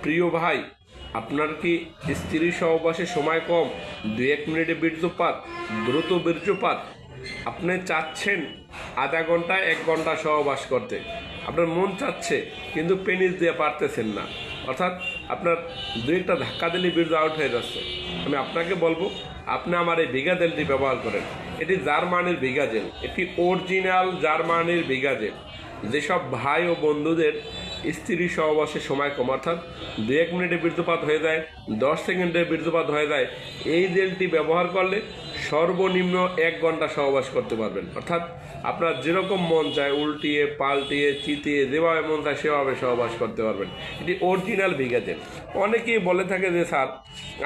প্রিয় ভাই, আপনার কি স্ত্রী সহবাসে সময় কম, 2-1 মিনিটে বীর্যপাত, দ্রুত বীর্যপাত? আপনি চাচ্ছেন আধা ঘন্টা 1 ঘন্টা সহবাস করতে, আপনার মন চাচ্ছে কিন্তু পেনিস দিয়ে পারতেছেন না, অর্থাৎ আপনার 2-1টা ধাক্কা দিলে বীর্য আউট হয়ে যাচ্ছে। আমি আপনাকে বলবো, আপনি আমার এই ভিগাজেলটি ব্যবহার করেন। এটি জার্মানির ভিগাজেল, এটি অরিজিনাল জার্মানির ভিগাজেল। যেসব ভাই ও বন্ধুদের স্ত্রী সহবাসের সময় কম, অর্থাৎ 2-1 মিনিটে বীর্যপাত হয়ে যায়, 10 সেকেন্ডে বীর্যপাত হয়ে যায়, এই জেলটি ব্যবহার করলে সর্বনিম্ন 1 ঘন্টা সহবাস করতে পারবেন। অর্থাৎ আপনার যেরকম মন চায় উল্টিয়ে পাল্টিয়ে চিতিয়ে যেভাবে মন চায় সেভাবে সহবাস করতে পারবেন। এটি অরিজিনাল ভিগাজেল। অনেকেই বলে থাকে যে স্যার,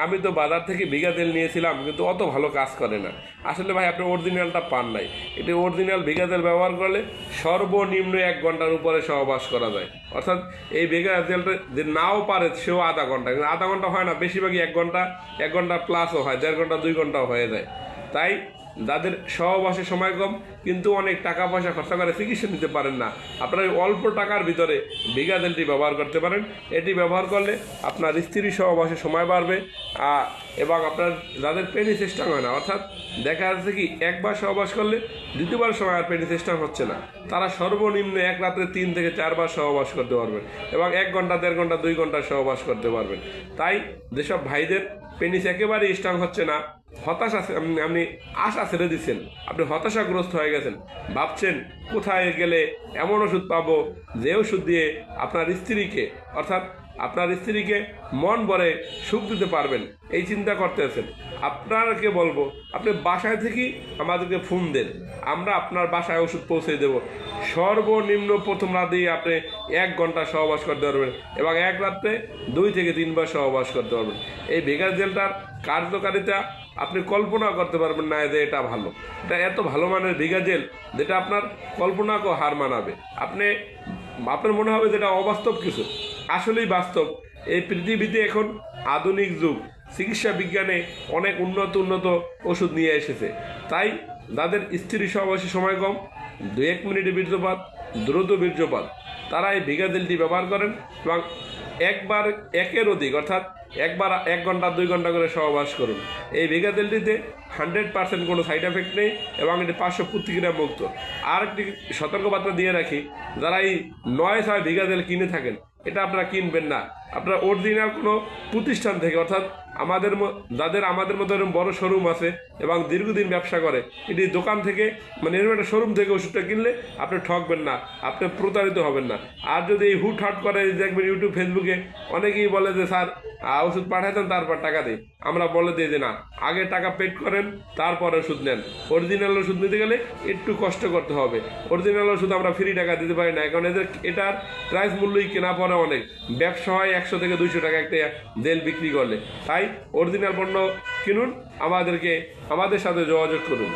আমি তো বাজার থেকে ভিগাজেল নিয়েছিলাম কিন্তু অত ভালো কাজ করে না। আসলে ভাই, আপনি অরিজিনালটা পান নাই। এটি অরিজিনাল ভিগাজেল ব্যবহার করলে সর্বনিম্ন 1 ঘন্টার উপরে সহবাস করা যায়। অর্থাৎ এই ভিগাজেলটা যে নাও পারে সেও আধা ঘন্টা, কিন্তু আধা ঘন্টা হয় না, বেশিরভাগই 1 ঘন্টা প্লাসও হয়, 1.5 ঘন্টা 2 ঘন্টাও হয়ে যায়। তাই যাদের সহবাসে সময় কম কিন্তু অনেক টাকা পয়সা খরচা করে চিকিৎসা নিতে পারেন না, আপনারা অল্প টাকার ভিতরে ভিগাজেলটি ব্যবহার করতে পারেন। এটি ব্যবহার করলে আপনার স্ত্রী সহবাসে সময় বাড়বে এবং আপনার যাদের পেনিস স্ট্রং হয় না, অর্থাৎ দেখা যাচ্ছে কি একবার সহবাস করলে দ্বিতীয়বার সময় আর পেনিস স্ট্রং হচ্ছে না, তারা সর্বনিম্ন এক রাত্রে 3 থেকে 4 বার সহবাস করতে পারবেন এবং 1 ঘন্টা 1.5 ঘন্টা 2 ঘন্টা সহবাস করতে পারবেন। তাই যেসব ভাইদের পেনিস একেবারেই স্ট্রং হচ্ছে না, হতাশা, আপনি আশা ছেড়ে দিচ্ছেন, আপনি হতাশাগ্রস্ত হয়ে গেছেন, ভাবছেন কোথায় গেলে এমন ওষুধ পাবো যে ওষুধ দিয়ে আপনার স্ত্রীকে, অর্থাৎ আপনার স্ত্রীকে মন ভরে সুখ দিতে পারবেন, এই চিন্তা করতেছেন, আপনাকে বলবো আপনি বাসায় থেকেই আমাদেরকে ফোন দেন, আমরা আপনার বাসায় ওষুধ পৌঁছে দেব। সর্বনিম্ন প্রথম রাতেই আপনি 1 ঘন্টা সহবাস করতে পারবেন এবং এক রাত্রে 2 থেকে 3 বার সহবাস করতে পারবেন। এই ভিগাজেলটার কার্যকারিতা আপনি কল্পনা করতে পারবেন না যে এটা ভালো। এটা এত ভালো মানের ভিগাজেল যেটা আপনার কল্পনাকেও হার মানাবে। আপনার মনে হবে যেটা অবাস্তব কিছু, আসলেই বাস্তব। এই পৃথিবীতে এখন আধুনিক যুগ, চিকিৎসা বিজ্ঞানে অনেক উন্নত ওষুধ নিয়ে এসেছে। তাই যাদের স্ত্রী সহবাসে সময় কম, 2-1 মিনিটে বীর্যপাত, দ্রুত বীর্যপাত, তারা এই ভিগাজেলটি ব্যবহার করেন এবং একবার একের অধিক, অর্থাৎ একবার 1 ঘন্টা 2 ঘন্টা করে সহবাস করুন। এই ভিগাজেলটিতে 100% কোনো সাইড এফেক্ট নেই এবং এটি 500 প্রতিক্রিয়া মুক্ত। আর একটি সতর্কবার্তা দিয়ে রাখি, যারা এই 9-6 ভিগাজেল কিনে থাকেন, এটা আপনারা কিনবেন না। আপনারা অরিজিনাল কোনো প্রতিষ্ঠান থেকে, অর্থাৎ যাদের আমাদের মতো এরকম বড় শোরুম আছে এবং দীর্ঘদিন ব্যবসা করে, এটি দোকান থেকে, মানে এরকম একটা শোরুম থেকে ওষুধটা কিনলে আপনি ঠকবেন না, আপনি প্রতারিত হবেন না। আর যদি এই হুটহাট করে দেখবেন ইউটিউব ফেসবুকে অনেকেই বলে যে স্যার ওষুধ পাঠাতেন তারপর টাকা দিই, আমরা বলে দিই যে না, আগে টাকা পেড করেন তারপর ওষুধ নেন। অরিজিনাল ওষুধ নিতে গেলে একটু কষ্ট করতে হবে। অরিজিনাল ওষুধ আমরা ফ্রি টাকা দিতে পারি না, কারণ এটার প্রাইস মূল্যই কেনা পড়ে অনেক, ব্যবসা হয় 100 থেকে 200 টাকা একটা জেল বিক্রি করলে। তাই অরিজিনাল পণ্য কিনুন, আমাদের সাথে যোগাযোগ করুন।